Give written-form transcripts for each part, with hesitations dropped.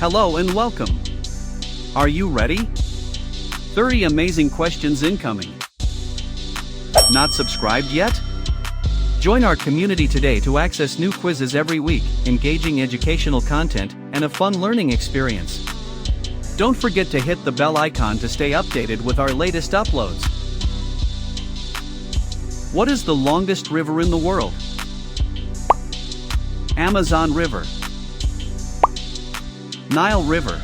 Hello and welcome. Are you ready? 30 amazing questions incoming. Not subscribed yet? Join our community today to access new quizzes every week, engaging educational content, and a fun learning experience. Don't forget to hit the bell icon to stay updated with our latest uploads. What is the longest river in the world? Amazon River, Nile River,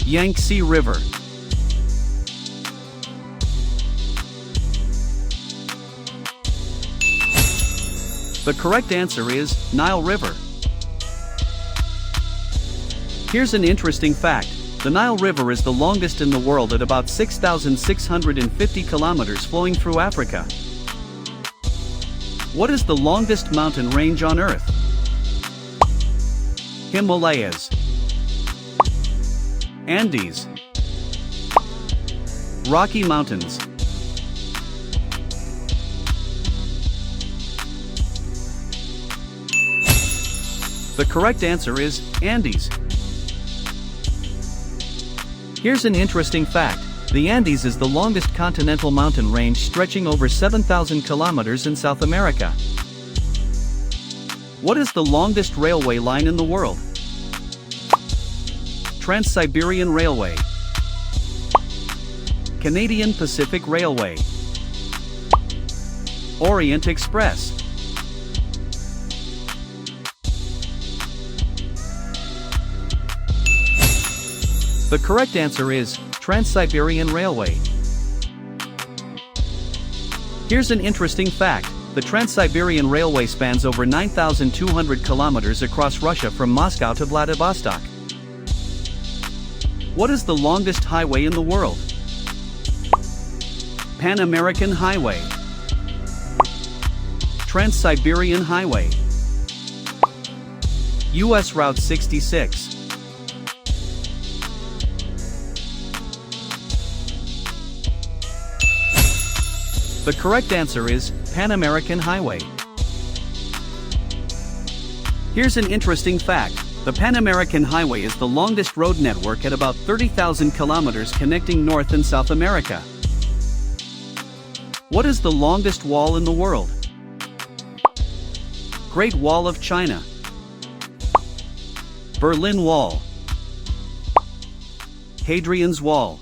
Yangtze River. The correct answer is Nile River. Here's an interesting fact. The Nile River is the longest in the world at about 6,650 kilometers flowing through Africa. What is the longest mountain range on Earth? Himalayas, Andes, Rocky Mountains. The correct answer is Andes. Here's an interesting fact. The Andes is the longest continental mountain range stretching over 7,000 kilometers in South America. What is the longest railway line in the world? Trans-Siberian Railway, Canadian Pacific Railway, Orient Express. The correct answer is Trans-Siberian Railway. Here's an interesting fact. The Trans-Siberian Railway spans over 9,200 kilometers across Russia from Moscow to Vladivostok. What is the longest highway in the world? Pan American Highway, Trans-Siberian Highway, US Route 66. The correct answer is Pan American Highway. Here's an interesting fact. The Pan American Highway is the longest road network at about 30,000 kilometers connecting North and South America. What is the longest wall in the world? Great Wall of China, Berlin Wall, Hadrian's Wall.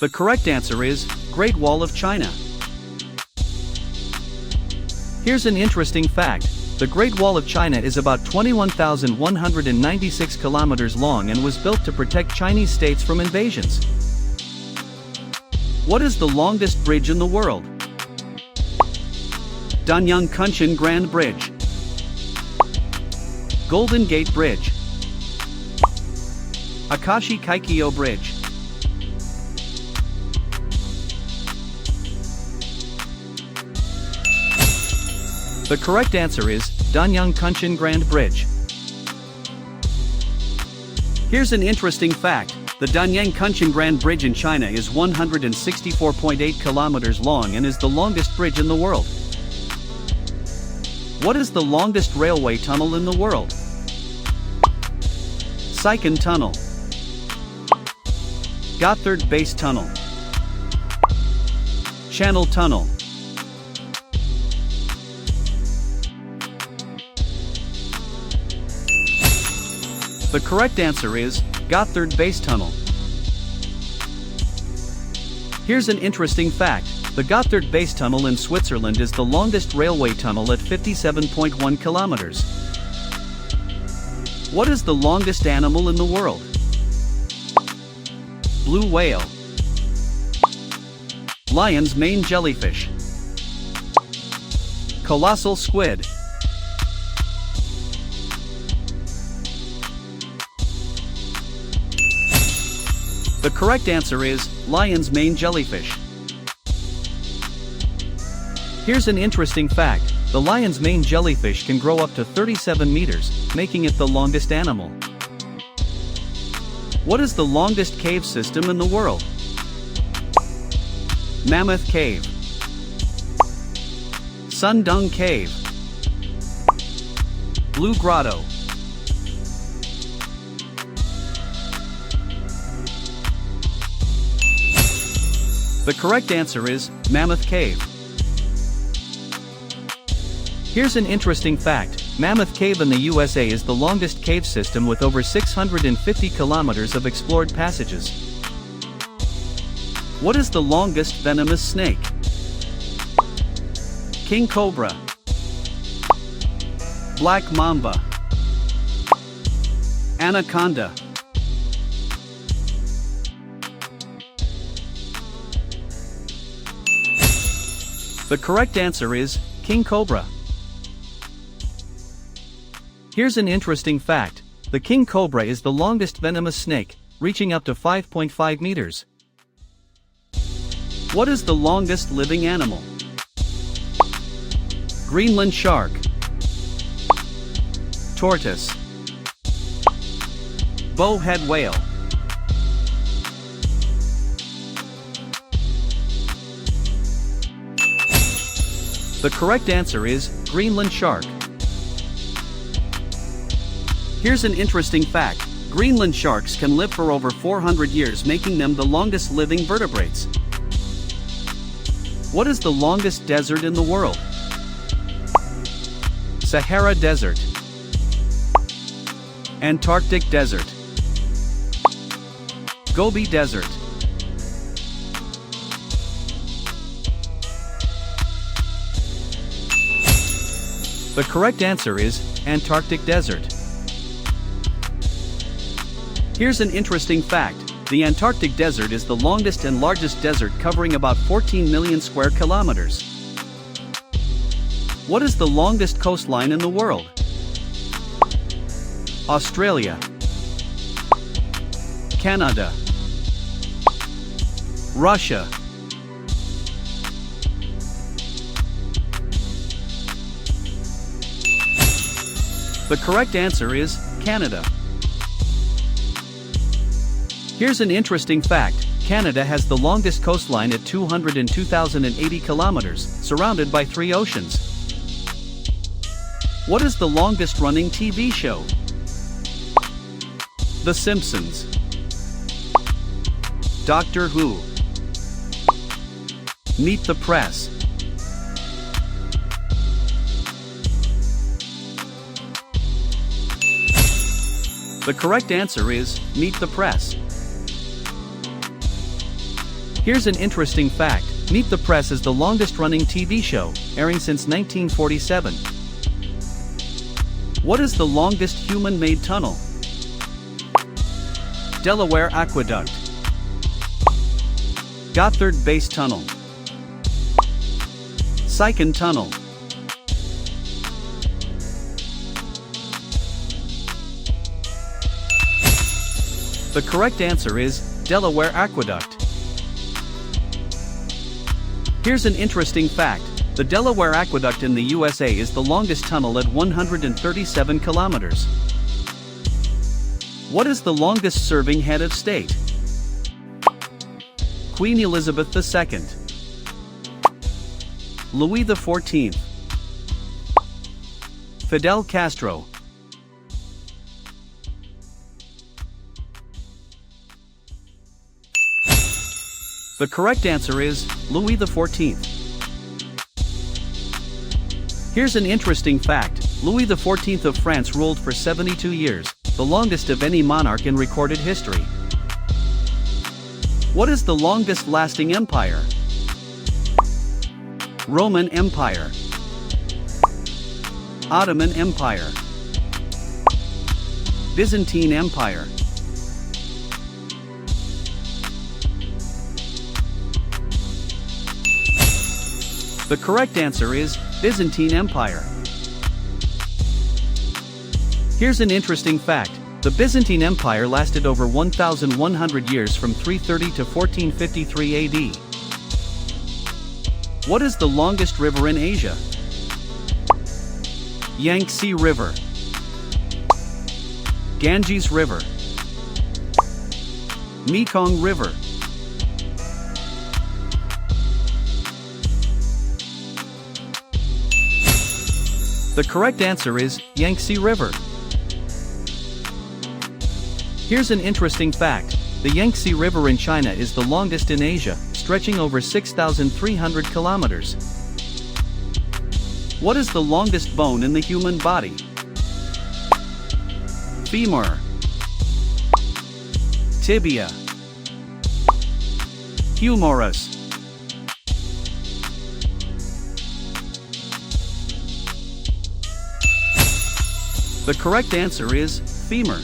The correct answer is Great Wall of China. Here's an interesting fact. The Great Wall of China is about 21,196 kilometers long and was built to protect Chinese states from invasions. What is the longest bridge in the world? Danyang Kunshan Grand Bridge, Golden Gate Bridge, Akashi Kaikyo Bridge. The correct answer is Danyang Kunshan Grand Bridge. Here's an interesting fact. The Danyang Kunshan Grand Bridge in China is 164.8 kilometers long and is the longest bridge in the world. What is the longest railway tunnel in the world? Saikan Tunnel, Gotthard Base Tunnel, Channel Tunnel. The correct answer is Gotthard Base Tunnel. Here's an interesting fact. The Gotthard Base Tunnel in Switzerland is the longest railway tunnel at 57.1 kilometers. What is the longest animal in the world? Blue whale, lion's mane jellyfish, colossal squid. The correct answer is lion's mane jellyfish. Here's an interesting fact. The lion's mane jellyfish can grow up to 37 meters, making it the longest animal. What is the longest cave system in the world? Mammoth Cave, Sundung Cave. Blue Grotto. The correct answer is Mammoth Cave. Here's an interesting fact. Mammoth Cave in the USA is the longest cave system with over 650 kilometers of explored passages. What is the longest venomous snake? King Cobra. Black Mamba. Anaconda. The correct answer is King Cobra. Here's an interesting fact. The king cobra is the longest venomous snake, reaching up to 5.5 meters. What is the longest living animal? Greenland shark. Tortoise. Bowhead whale. The correct answer is Greenland shark. Here's an interesting fact. Greenland sharks can live for over 400 years, making them the longest living vertebrates. What is the longest desert in the world? Sahara Desert. Antarctic Desert. Gobi Desert. The correct answer is Antarctic Desert. Here's an interesting fact. The Antarctic Desert is the longest and largest desert, covering about 14 million square kilometers. What is the longest coastline in the world? Australia. Canada. Russia. The correct answer is Canada. Here's an interesting fact. Canada has the longest coastline at 202,080 kilometers, surrounded by 3 oceans. What is the longest running TV show? The Simpsons. Doctor Who. Meet the Press. The correct answer is Meet the Press. Here's an interesting fact. Meet the Press is the longest running TV show, airing since 1947. What is the longest human-made tunnel? Delaware Aqueduct. Gotthard Base Tunnel. Seiken Tunnel. The correct answer is Delaware Aqueduct. Here's an interesting fact. The Delaware Aqueduct in the USA is the longest tunnel at 137 kilometers. What is the longest serving head of state? Queen Elizabeth II. Louis XIV. Fidel Castro. The correct answer is Louis XIV. Here's an interesting fact. Louis XIV of France ruled for 72 years, the longest of any monarch in recorded history. What is the longest lasting empire? Roman Empire. Ottoman Empire. Byzantine Empire. The correct answer is Byzantine Empire. Here's an interesting fact. The Byzantine Empire lasted over 1,100 years, from 330 to 1453 AD. What is the longest river in Asia? Yangtze River. Ganges River. Mekong River. The correct answer is Yangtze River. Here's an interesting fact. The Yangtze River in China is the longest in Asia, stretching over 6,300 kilometers. What is the longest bone in the human body? Femur, tibia, humerus. The correct answer is femur.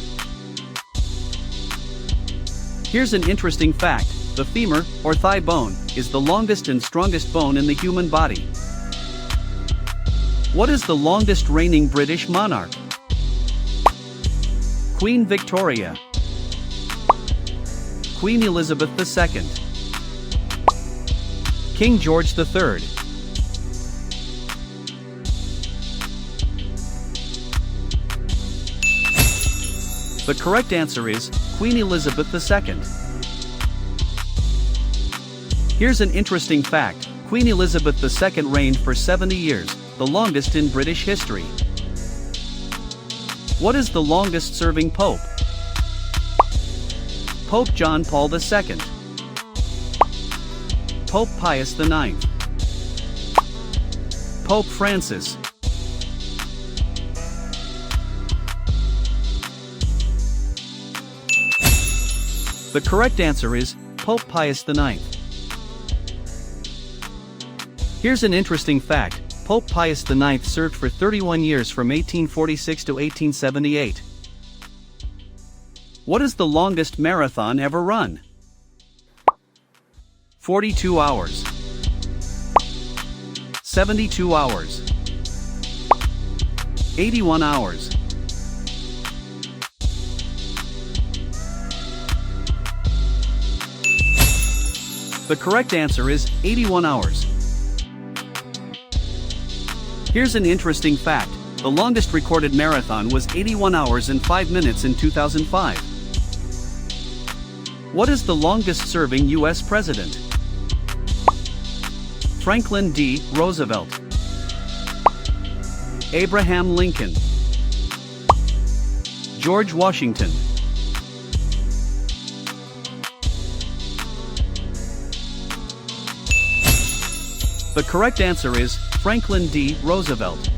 Here's an interesting fact. The femur, or thigh bone, is the longest and strongest bone in the human body. What is the longest reigning British monarch? Queen Victoria, Queen Elizabeth II, King George III. The correct answer is Queen Elizabeth II. Here's an interesting fact. Queen Elizabeth II reigned for 70 years, the longest in British history. What is the longest serving pope? Pope John Paul II, Pope Pius IX, Pope Francis. The correct answer is Pope Pius IX. Here's an interesting fact. Pope Pius IX served for 31 years from 1846 to 1878. What is the longest marathon ever run? 42 hours, 72 hours, 81 hours. The correct answer is 81 hours. Here's an interesting fact. The longest recorded marathon was 81 hours and 5 minutes in 2005. What is the longest serving U.S. president? Franklin D. Roosevelt, Abraham Lincoln, George Washington. The correct answer is Franklin D. Roosevelt.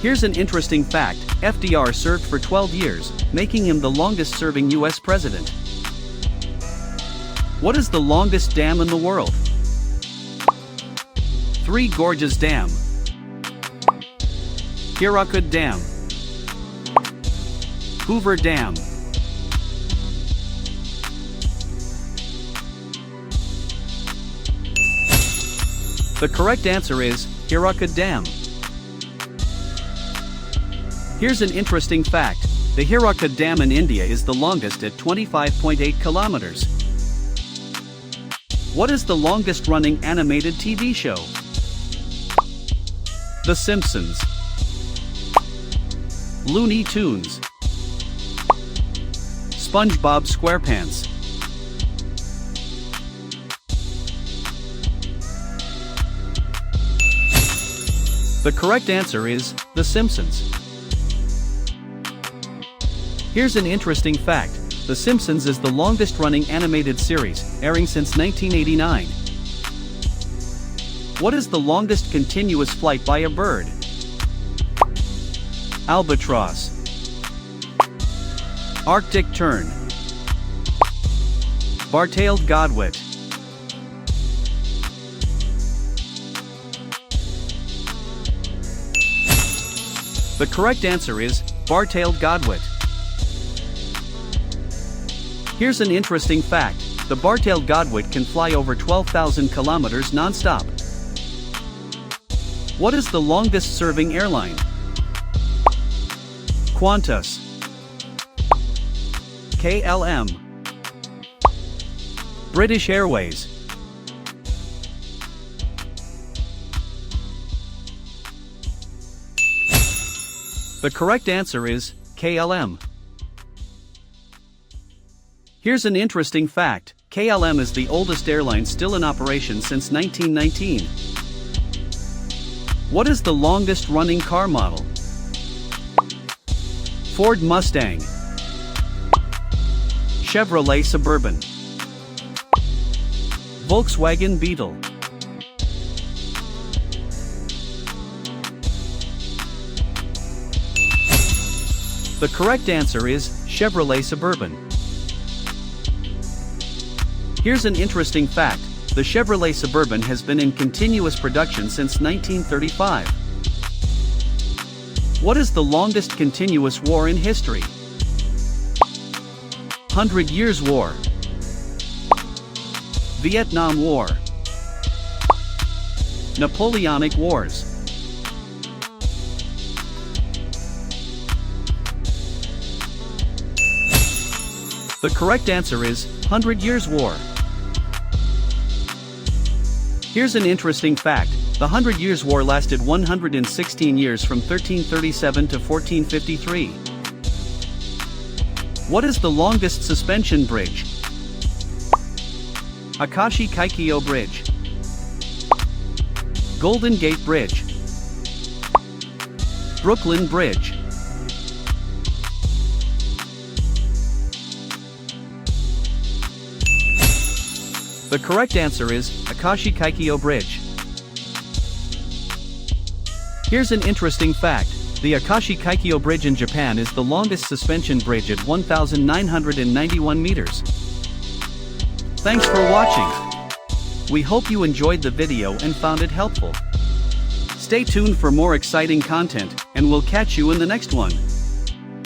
Here's an interesting fact. FDR served for 12 years, making him the longest-serving U.S. president. What is the longest dam in the world? Three Gorges Dam, Hirakud Dam, Hoover Dam. The correct answer is Hirakud Dam. Here's an interesting fact. The Hirakud Dam in India is the longest at 25.8 kilometers. What is the longest-running animated TV show? The Simpsons, Looney Tunes, SpongeBob SquarePants. The correct answer is The Simpsons. Here's an interesting fact. The Simpsons is the longest-running animated series, airing since 1989. What is the longest continuous flight by a bird? Albatross, Arctic tern, Bar-tailed godwit. The correct answer is Bar-tailed godwit. Here's an interesting fact. The bar-tailed godwit can fly over 12,000 kilometers non-stop. What is the longest-serving airline? Qantas, KLM, British Airways. The correct answer is KLM. Here's an interesting fact. KLM is the oldest airline still in operation since 1919. What is the longest running car model? Ford Mustang, Chevrolet Suburban, Volkswagen Beetle. The correct answer is Chevrolet Suburban. Here's an interesting fact. The Chevrolet Suburban has been in continuous production since 1935. What is the longest continuous war in history? 100 Years' War, Vietnam War, Napoleonic Wars. The correct answer is 100 Years' War. Here's an interesting fact. The 100 Years' War lasted 116 years from 1337 to 1453. What is the longest suspension bridge? Akashi Kaikyo Bridge, Golden Gate Bridge, Brooklyn Bridge. The correct answer is Akashi Kaikyo Bridge. Here's an interesting fact. The Akashi Kaikyo Bridge in Japan is the longest suspension bridge at 1,991 meters. Thanks for watching. We hope you enjoyed the video and found it helpful. Stay tuned for more exciting content, and we'll catch you in the next one.